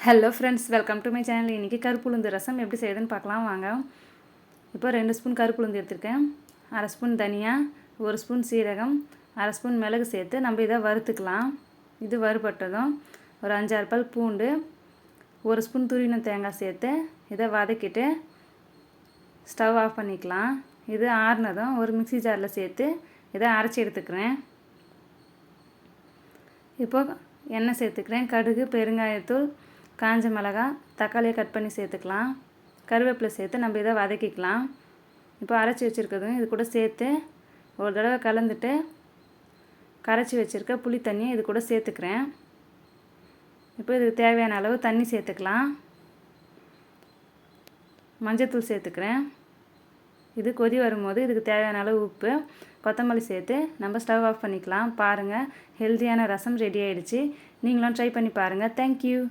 Hello friends, welcome to my channel. இன்றைக்கி கருப்புளுந்து ரசம் எப்படி செய்யுதுன்னு பார்க்கலாம் வாங்க. இப்போ 2 ஸ்பூன் கருப்புளுந்து எடுத்துருக்கேன். 1/2 ஸ்பூன் தனியா, 1 ஸ்பூன் சீரகம், 1/2 ஸ்பூன் மிளகு சேர்த்து நம்ம இதை வறுத்துக்கலாம். இது வறுபட்டதும் ஒரு 5-6 பல் பூண்டு, 1 ஸ்பூன் துருவின தேங்காய் சேர்த்து இதை வதக்கிட்டு ஸ்டவ் ஆஃப் பண்ணிக்கலாம். இது ஆறுனதும் ஒரு மிக்ஸி ஜாரில் சேர்த்து இதை அரைச்சி எடுத்துக்கிறேன். இப்போது எண்ணெய் சேர்த்துக்கிறேன். கடுகு, பெருங்காயத்தூள், காஞ்ச மிளகாய், தக்காளியை கட் பண்ணி சேர்த்துக்கலாம். கருவேப்பிலை சேர்த்து நம்ம இதை வதக்கிக்கலாம். இப்போ அரைச்சி வச்சுருக்கிறதும் இது கூட சேர்த்து ஒரு தடவை கலந்துட்டு கரைச்சி வச்சுருக்க புளி தண்ணியை இது கூட சேர்த்துக்கிறேன். இப்போ இதுக்கு தேவையான அளவு தண்ணி சேர்த்துக்கலாம். மஞ்சத்தூள் சேர்த்துக்கிறேன். இது கொதி வரும்போது இதுக்கு தேவையான அளவு உப்பு, கொத்தமல்லி சேர்த்து நம்ம ஸ்டவ் ஆஃப் பண்ணிக்கலாம். பாருங்கள், ஹெல்த்தியான ரசம் ரெடி ஆகிடுச்சு. நீங்களும் ட்ரை பண்ணி பாருங்கள். தேங்க்யூ.